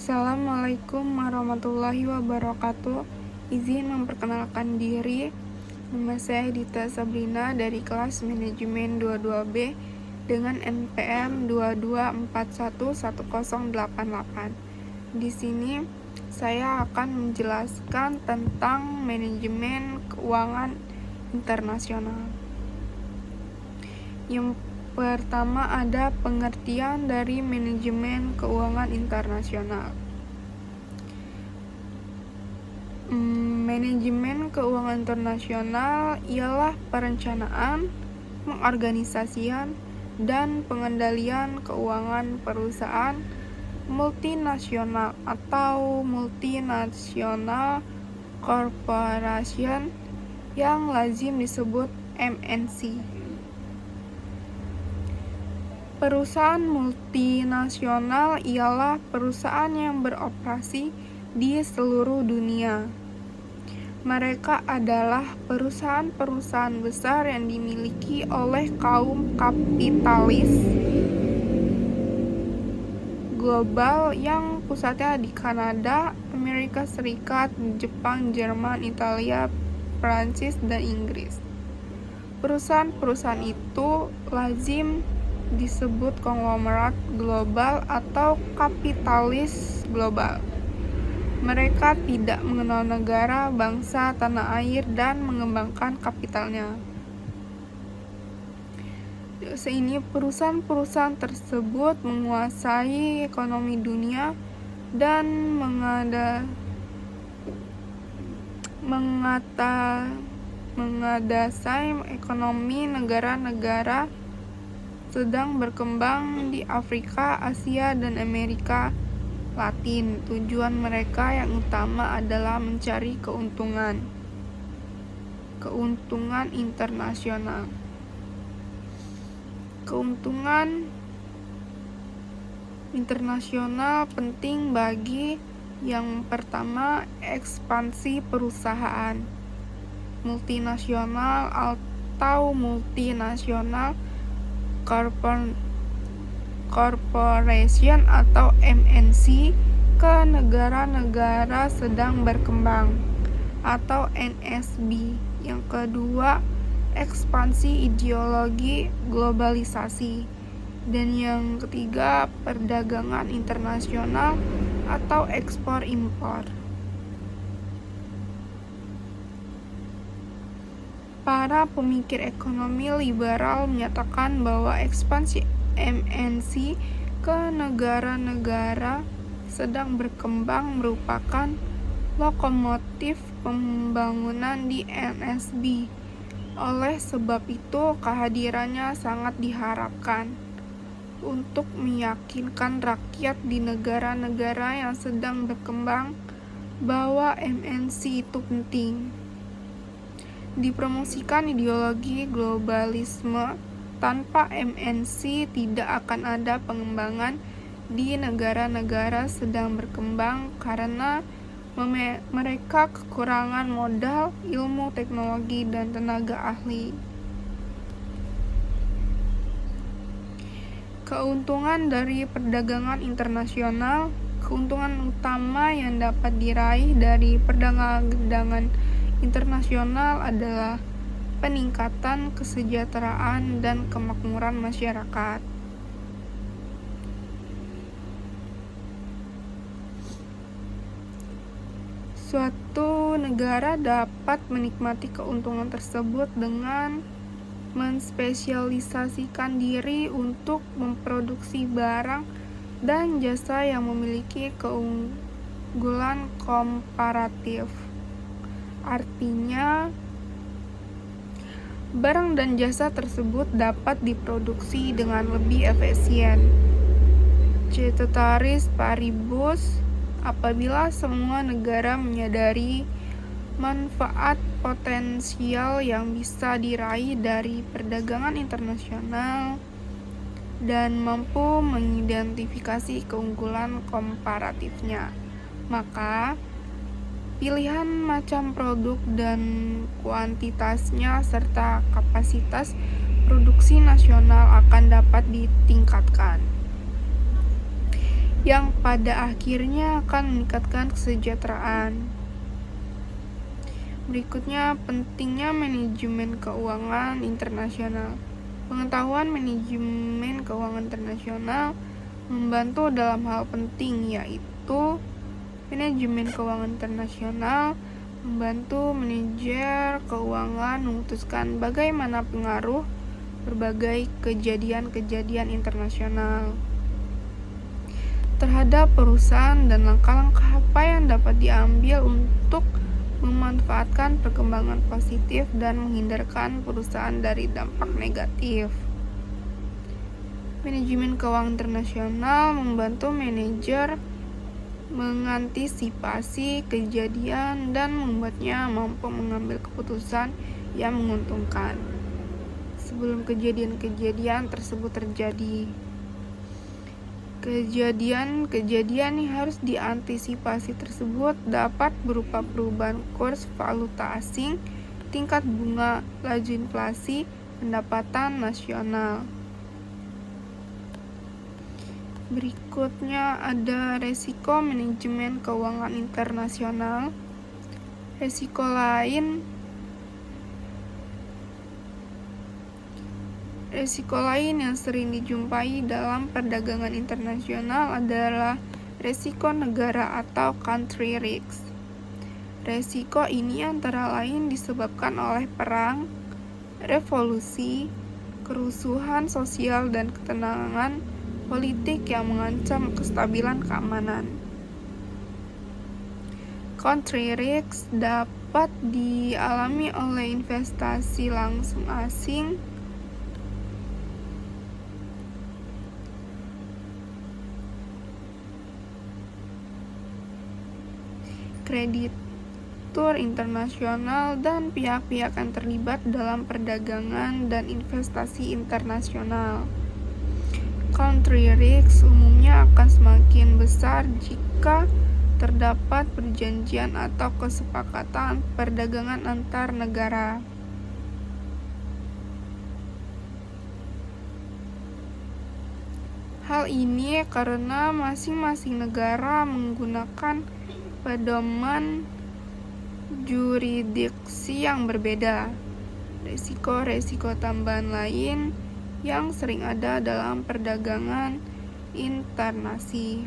Assalamualaikum warahmatullahi wabarakatuh. Izin memperkenalkan diri. Nama saya Dita Sabrina dari kelas manajemen 22B dengan NPM 22411088. Di sini saya akan menjelaskan tentang manajemen keuangan internasional. Yang pertama ada pengertian dari manajemen keuangan internasional. Manajemen keuangan internasional ialah perencanaan, pengorganisasian, dan pengendalian keuangan perusahaan multinasional atau multinational corporation yang lazim disebut MNC. Perusahaan multinasional ialah perusahaan yang beroperasi di seluruh dunia. Mereka adalah perusahaan-perusahaan besar yang dimiliki oleh kaum kapitalis global yang pusatnya di Kanada, Amerika Serikat, Jepang, Jerman, Italia, Prancis, dan Inggris. Perusahaan-perusahaan itu lazim disebut konglomerat global atau kapitalis global. Mereka tidak mengenal negara, bangsa, tanah air, dan mengembangkan kapitalnya. Sehingga perusahaan-perusahaan tersebut menguasai ekonomi dunia dan mengadasai ekonomi negara-negara sedang berkembang di Afrika, Asia, dan Amerika Latin. Tujuan mereka yang utama adalah mencari keuntungan internasional. Keuntungan internasional penting bagi yang pertama, ekspansi perusahaan multinasional atau multinasional corporation atau MNC ke negara-negara sedang berkembang atau NSB. Yang kedua, ekspansi ideologi globalisasi. Dan yang ketiga, perdagangan internasional atau ekspor impor. Para pemikir ekonomi liberal menyatakan bahwa ekspansi MNC ke negara-negara sedang berkembang merupakan lokomotif pembangunan di NSB. Oleh sebab itu, kehadirannya sangat diharapkan untuk meyakinkan rakyat di negara-negara yang sedang berkembang bahwa MNC itu penting. Dipromosikan ideologi globalisme, tanpa MNC tidak akan ada pengembangan di negara-negara sedang berkembang karena mereka kekurangan modal, ilmu, teknologi, dan tenaga ahli. Keuntungan dari perdagangan internasional. Keuntungan utama yang dapat diraih dari perdagangan internasional adalah peningkatan kesejahteraan dan kemakmuran masyarakat. Suatu negara dapat menikmati keuntungan tersebut dengan menspesialisasikan diri untuk memproduksi barang dan jasa yang memiliki keunggulan komparatif. Artinya, barang dan jasa tersebut dapat diproduksi dengan lebih efisien. Ceteris paribus, apabila semua negara menyadari manfaat potensial yang bisa diraih dari perdagangan internasional dan mampu mengidentifikasi keunggulan komparatifnya, maka pilihan macam produk dan kuantitasnya serta kapasitas produksi nasional akan dapat ditingkatkan. yang pada akhirnya akan meningkatkan kesejahteraan. Berikutnya, pentingnya manajemen keuangan internasional. Pengetahuan manajemen keuangan internasional membantu dalam hal penting, yaitu manajemen keuangan internasional membantu manajer keuangan memutuskan bagaimana pengaruh berbagai kejadian-kejadian internasional terhadap perusahaan dan langkah-langkah apa yang dapat diambil untuk memanfaatkan perkembangan positif dan menghindarkan perusahaan dari dampak negatif. Manajemen keuangan internasional membantu manajer mengantisipasi kejadian dan membuatnya mampu mengambil keputusan yang menguntungkan sebelum kejadian-kejadian tersebut terjadi. Kejadian yang harus diantisipasi tersebut dapat berupa perubahan kurs valuta asing, tingkat bunga, laju inflasi, pendapatan nasional. Berikutnya ada resiko manajemen keuangan internasional. Resiko lain yang sering dijumpai dalam perdagangan internasional adalah resiko negara atau country risk. Resiko ini antara lain disebabkan oleh perang, revolusi, kerusuhan sosial, dan ketenangan politik yang mengancam kestabilan keamanan. Country risk dapat dialami oleh investasi langsung asing, kreditur internasional, dan pihak-pihak yang terlibat dalam perdagangan dan investasi internasional. Country risk umumnya akan semakin besar jika terdapat perjanjian atau kesepakatan perdagangan antar negara. Hal ini karena masing-masing negara menggunakan pedoman jurisdiksi yang berbeda. Resiko-resiko tambahan lain yang sering ada dalam perdagangan internasi.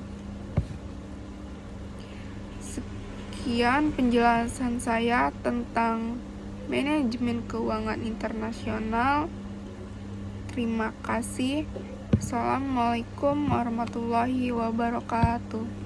Sekian penjelasan saya tentang manajemen keuangan internasional. Terima kasih. Assalamualaikum warahmatullahi wabarakatuh.